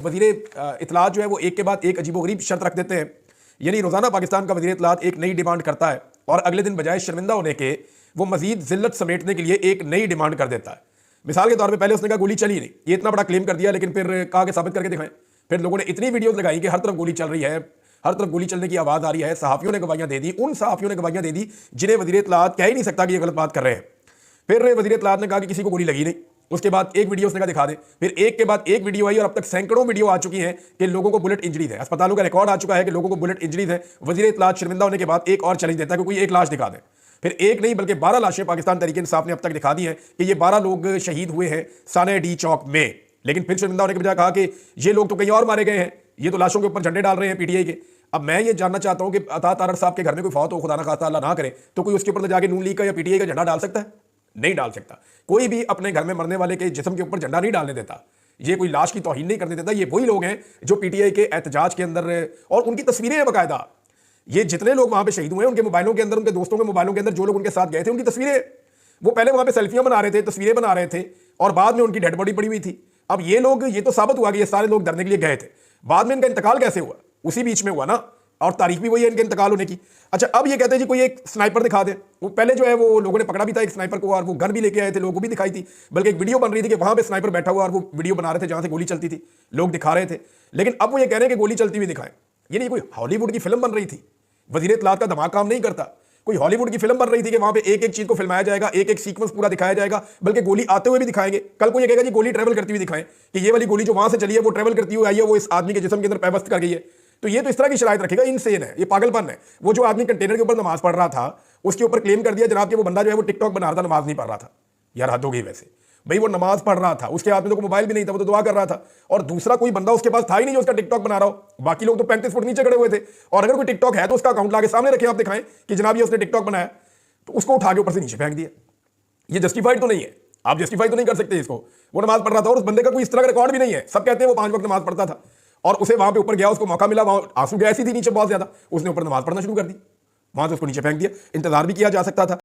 वज़ीर इत्तलात जो है वो एक के बाद एक अजीबोगरीब शर्त रख देते हैं। यानी रोज़ाना पाकिस्तान का वज़ीर इत्तलात एक नई डिमांड करता है और अगले दिन बजाय शर्मिंदा होने के वो मजीद जिल्लत समेटने के लिए एक नई डिमांड कर देता है। मिसाल के तौर पे पहले उसने कहा गोली चली नहीं, ये इतना बड़ा क्लेम कर दिया, लेकिन फिर कहा कि साबित करके दिखाएं। फिर लोगों ने इतनी वीडियोस लगाई कि हर तरफ गोली चल रही है, हर तरफ गोली चलने की आवाज़ आ रही है। सहाफ़ियों ने गवाहियाँ दे दी, उन सहाफ़ियों ने गवाहियाँ दे दी जिन्हें वज़ीर इत्तलात कह ही नहीं सकता कि ये गलत बात कर रहे हैं। फिर वज़ीर इत्तलात ने कहा कि किसी को गोली लगी नहीं। उसके बाद एक वीडियो उसने कहा दिखा दे, फिर एक के बाद एक वीडियो आई और अब तक सैकड़ों वीडियो आ चुकी हैं कि लोगों को बुलेट इंजरीज है। अस्पतालों का रिकॉर्ड आ चुका है कि लोगों को बुलेट इंजरीज है। वज़ीर इत्तलात शर्मिंदा होने के बाद एक और चैलेंज देता है कि कोई एक लाश दिखा दे। फिर एक नहीं बल्कि 12 लाशें पाकिस्तान तहरीक इंसाफ ने अब तक दिखा दी हैं कि ये 12 लोग शहीद हुए हैं साने डी चौक में। लेकिन फिर शर्मिंदा होने के बजाय कहा कि ये लोग तो कहीं और मारे गए हैं, ये तो लाशों के ऊपर झंडे डाल रहे हैं पीटीआई के। अब मैं ये जानना चाहता हूं कि अता तारड़ साहब के घर में कोई फौत हो, खुदा ना खास्ता अल्लाह ना करे, तो कोई उसके ऊपर तो जाके नून लीग का या पीटीआई का झंडा डाल सकता है? नहीं डाल सकता। कोई भी अपने घर में मरने वाले के जिस्म के ऊपर झंडा नहीं डालने देता। ये कोई लाश की तौहीन नहीं करने देता। ये वही लोग हैं जो पीटीआई के एहतजाज के अंदर, और उनकी तस्वीरें हैं बाकायदा, ये जितने लोग वहां पे शहीद हुए हैं उनके मोबाइलों के अंदर, उनके दोस्तों के मोबाइलों के अंदर जो लोग उनके साथ गए थे उनकी तस्वीरें, वो पहले वहां पे सेल्फियां बना रहे थे, तस्वीरें बना रहे थे, और बाद में उनकी डेड बॉडी पड़ी हुई थी। अब ये लोग, ये तो साबित हुआ कि ये सारे लोग धरने के लिए गए थे, बाद में इनका इंतकाल कैसे हुआ? उसी बीच में हुआ ना, और तारीख भी वही है इनके इंतकाल होने की। अच्छा, अब ये कहते हैं जी कोई एक स्नाइपर दिखा दे। वो पहले जो है वो लोगों ने पकड़ा भी था एक स्नाइपर को, और वो गन भी लेके आए थे, लोगों को भी दिखाई थी, बल्कि एक वीडियो बन रही थी कि वहां पे स्नाइपर बैठा हुआ और वो वीडियो बना रहे थे जहां से गोली चलती थी, लोग दिखा रहे थे। लेकिन अब वो ये कह रहे हैं कि गोली चलती हुई दिखाएं। ये नहीं, कोई हॉलीवुड की फिल्म बन रही थी, वज़ीर इत्तलात का दिमाग काम नहीं करता। कोई हॉलीवुड की फिल्म बन रही थी कि वहां पे एक एक चीज को फिल्माया जाएगा, एक एक सीक्वेंस पूरा दिखाया जाएगा, बल्कि गोली आते हुए भी दिखाएंगे। कल को ये कहेगा जी गोली ट्रेवल करती हुई दिखाएं कि ये वाली गोली जो वहां से चली है वो ट्रेवल करती हुई आई है, वो इस आदमी के जिस्म के अंदर पैबस्त कर गई है। तो ये तो इस तरह की शराइत रखेगा, इनसेन है, ये पागलपन है। वो जो आदमी कंटेनर के ऊपर नमाज पढ़ रहा था उसके ऊपर क्लेम कर दिया जनाब कि वो बंदा जो है वो टिकटॉक बना रहा था, नमाज नहीं पढ़ रहा था। यार हद हो गई। वैसे भाई वो नमाज पढ़ रहा था, उसके हाथ में तो मोबाइल भी नहीं था, वो तो दुआ कर रहा था, और दूसरा कोई बंदा उसके पास था ही नहीं जो उसका टिकटॉक बना रहा हो। बाकी लोग तो 35 फुट नीचे खड़े हुए थे, और अगर कोई टिकटॉक है तो उसका अकाउंट लाके सामने रखें, आप दिखाएं कि जनाब ये उसने टिकटॉक बनाया, तो उसको उठा के ऊपर से नीचे फेंक दिया। ये जस्टिफाइड तो नहीं है, आप जस्टिफाई तो नहीं कर सकते इसको। वो नमाज पढ़ रहा था और उस बंदे का कोई इस तरह का रिकॉर्ड भी नहीं है। सब कहते हैं वो 5 वक्त नमाज पढ़ता था, और उसे वहां पे ऊपर गया, उसको मौका मिला, वहां आंसू गैस ही थी नीचे बहुत ज्यादा, उसने ऊपर नमाज पढ़ना शुरू कर दी, वहां से उसको नीचे फेंक दिया। इंतजार भी किया जा सकता था।